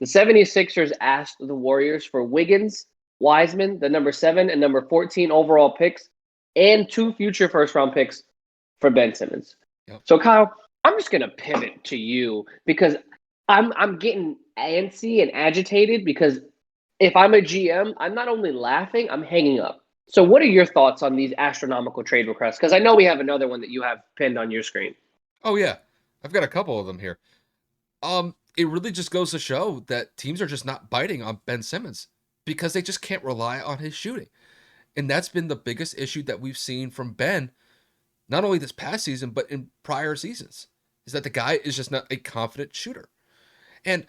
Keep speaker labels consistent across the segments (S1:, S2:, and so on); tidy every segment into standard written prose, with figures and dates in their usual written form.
S1: The 76ers asked the Warriors for Wiggins, Wiseman, the number 7 and number 14 overall picks, and 2 future first-round picks for Ben Simmons.
S2: Yep.
S1: So, Kyle, I'm just going to pivot to you because I'm getting antsy and agitated because if I'm a GM, I'm not only laughing, I'm hanging up. So what are your thoughts on these astronomical trade requests? Because I know we have another one that you have pinned on your screen.
S2: Oh yeah, I've got a couple of them here. It really just goes to show that teams are just not biting on Ben Simmons because they just can't rely on his shooting. And that's been the biggest issue that we've seen from Ben, not only this past season, but in prior seasons, is that the guy is just not a confident shooter. And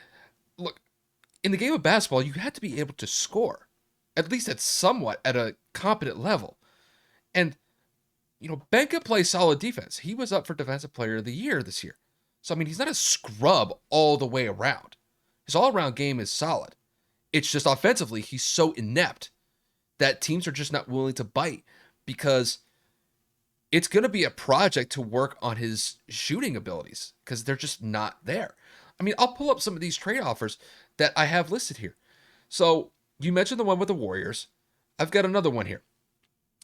S2: look, in the game of basketball, you have to be able to score, at least at a competent level. And, Ben could play solid defense. He was up for Defensive Player of the Year this year. So, I mean, he's not a scrub all the way around. His all around game is solid. It's just offensively, he's so inept that teams are just not willing to bite because it's going to be a project to work on his shooting abilities because they're just not there. I mean, I'll pull up some of these trade offers that I have listed here. So, you mentioned the one with the Warriors. I've got another one here.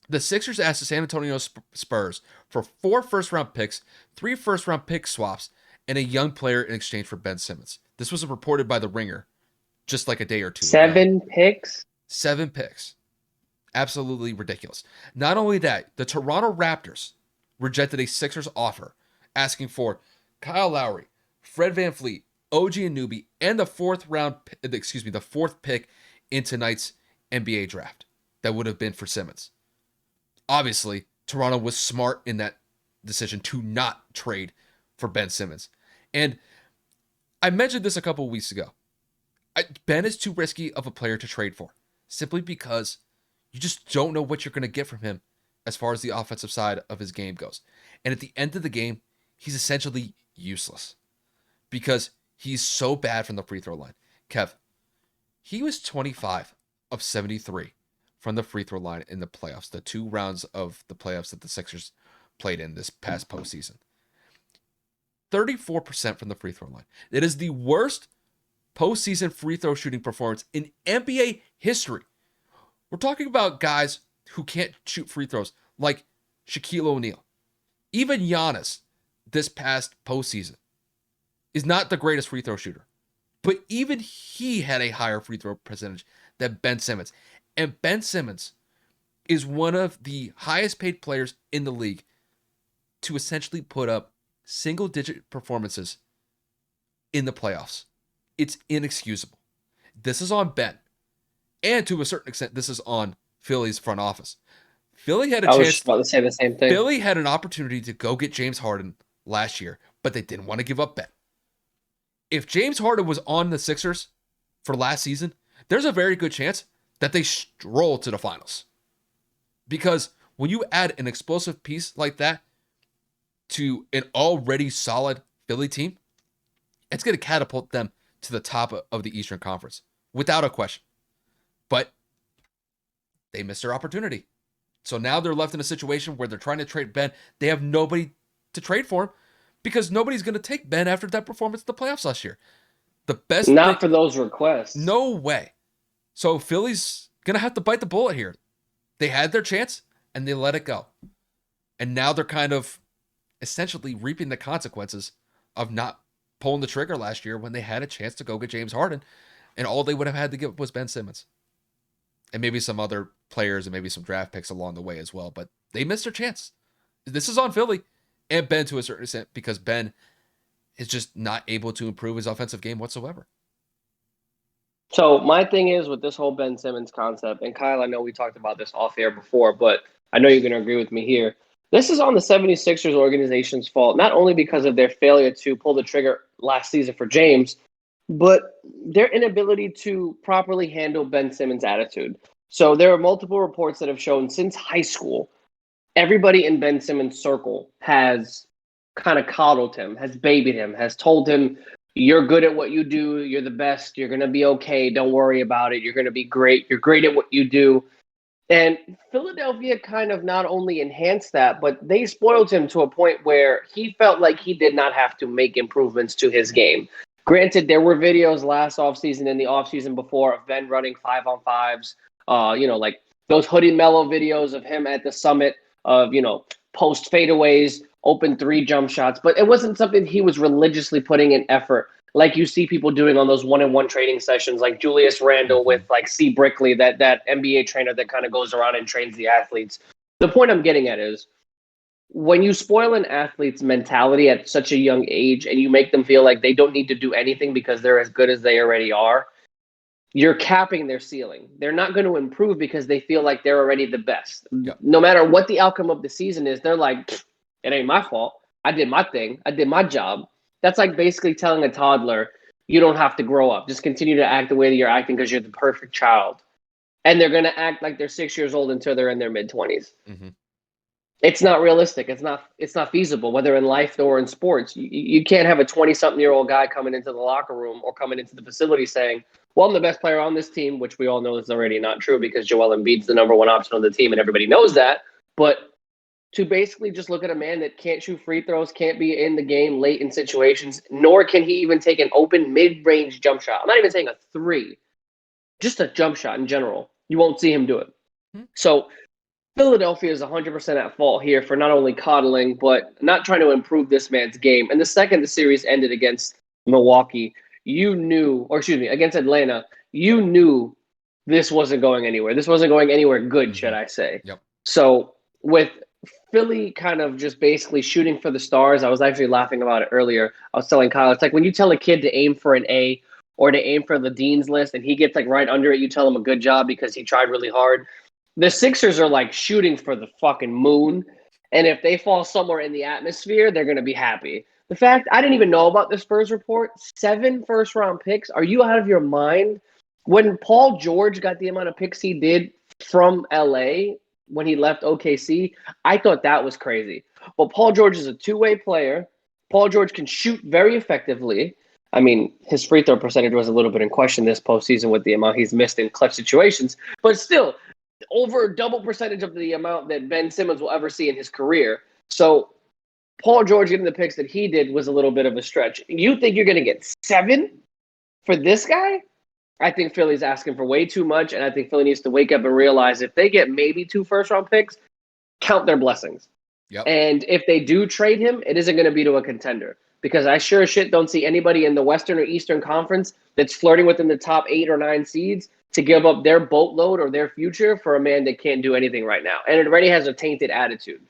S2: The Sixers asked the San Antonio Spurs for 4 first-round picks, 3 first-round pick swaps, and a young player in exchange for Ben Simmons. This was reported by The Ringer just like a day or two ago.
S1: 7 picks?
S2: 7 picks. Absolutely ridiculous. Not only that, the Toronto Raptors rejected a Sixers offer asking for Kyle Lowry, Fred VanVleet, OG Anunoby, and the fourth pick in tonight's NBA draft. That would have been for Simmons. Obviously, Toronto was smart in that decision to not trade for Ben Simmons. And I mentioned this a couple of weeks ago. Ben is too risky of a player to trade for, simply because you just don't know what you're going to get from him as far as the offensive side of his game goes. And at the end of the game, he's essentially useless because he's so bad from the free throw line. Kev, he was 25 of 73 from the free throw line in the playoffs, the 2 rounds of the playoffs that the Sixers played in this past postseason. 34% from the free throw line. It is the worst postseason free throw shooting performance in NBA history. We're talking about guys who can't shoot free throws like Shaquille O'Neal. Even Giannis this past postseason is not the greatest free throw shooter. But even he had a higher free throw percentage than Ben Simmons. And Ben Simmons is one of the highest paid players in the league to essentially put up single-digit performances in the playoffs. It's inexcusable. This is on Ben. And to a certain extent, this is on Philly's front office. Philly had a
S1: I was
S2: chance.
S1: just about to say the same thing.
S2: Philly had an opportunity to go get James Harden last year, but they didn't want to give up Ben. If James Harden was on the Sixers for last season, there's a very good chance that they stroll to the finals. Because when you add an explosive piece like that to an already solid Philly team, it's going to catapult them to the top of the Eastern Conference, without a question. But they missed their opportunity. So now they're left in a situation where they're trying to trade Ben. They have nobody to trade for him because nobody's going to take Ben after that performance in the playoffs last year. The best
S1: Not for those requests.
S2: No way. So Philly's going to have to bite the bullet here. They had their chance and they let it go. And now they're kind of essentially reaping the consequences of not pulling the trigger last year when they had a chance to go get James Harden and all they would have had to give was Ben Simmons. And maybe some other players and maybe some draft picks along the way as well. But they missed their chance. This is on Philly and Ben to a certain extent because Ben is just not able to improve his offensive game whatsoever.
S1: So my thing is with this whole Ben Simmons concept, and Kyle, I know we talked about this off air before, but I know you're going to agree with me here. This is on the 76ers organization's fault, not only because of their failure to pull the trigger last season for James, but their inability to properly handle Ben Simmons' attitude. So there are multiple reports that have shown since high school, everybody in Ben Simmons' circle has kind of coddled him, has babied him, has told him, you're good at what you do. You're the best. You're going to be okay. Don't worry about it. You're going to be great. You're great at what you do. And Philadelphia kind of not only enhanced that, but they spoiled him to a point where he felt like he did not have to make improvements to his game. Granted, there were videos last offseason and the offseason before of Ben running 5-on-5s, like those Hoodie Mellow videos of him at the summit of, post fadeaways, open three jump shots. But it wasn't something he was religiously putting in effort like you see people doing on those one-on-one training sessions, like Julius Randle with like C. Brickley, that NBA trainer that kind of goes around and trains the athletes. The point I'm getting at is when you spoil an athlete's mentality at such a young age and you make them feel like they don't need to do anything because they're as good as they already are, you're capping their ceiling. They're not going to improve because they feel like they're already the best.
S2: Yep.
S1: No matter what the outcome of the season is, they're like, it ain't my fault. I did my thing. I did my job. That's like basically telling a toddler, you don't have to grow up. Just continue to act the way that you're acting because you're the perfect child. And they're going to act like they're 6 years old until they're in their mid-20s.
S2: Mm-hmm.
S1: It's not realistic. It's not feasible, whether in life or in sports. You can't have a 20-something-year-old guy coming into the locker room or coming into the facility saying, well, I'm the best player on this team, which we all know is already not true because Joel Embiid's the number one option on the team and everybody knows that. But to basically just look at a man that can't shoot free throws, can't be in the game late in situations, nor can he even take an open mid-range jump shot. I'm not even saying a three, just a jump shot in general. You won't see him do it. Mm-hmm. So Philadelphia is 100% at fault here for not only coddling, but not trying to improve this man's game. And the second the series ended against Milwaukee, against Atlanta, you knew this wasn't going anywhere. This wasn't going anywhere good, should I say.
S2: Yep.
S1: So with Philly kind of just basically shooting for the stars, I was actually laughing about it earlier. I was telling Kyle, it's like when you tell a kid to aim for an A or to aim for the dean's list and he gets like right under it, you tell him a good job because he tried really hard. The Sixers are like shooting for the fucking moon. And if they fall somewhere in the atmosphere, they're going to be happy. The fact, I didn't even know about the Spurs report. 7 first-round picks. Are you out of your mind? When Paul George got the amount of picks he did from LA when he left OKC, I thought that was crazy. Well, Paul George is a two-way player. Paul George can shoot very effectively. I mean, his free throw percentage was a little bit in question this postseason with the amount he's missed in clutch situations. But still, over double percentage of the amount that Ben Simmons will ever see in his career. So Paul George getting the picks that he did was a little bit of a stretch. You think you're going to get 7 for this guy? I think Philly's asking for way too much, and I think Philly needs to wake up and realize if they get maybe 2 first-round picks, count their blessings.
S2: Yep.
S1: And if they do trade him, it isn't going to be to a contender because I sure as shit don't see anybody in the Western or Eastern Conference that's flirting within the top 8 or 9 seeds to give up their boatload or their future for a man that can't do anything right now. And it already has a tainted attitude.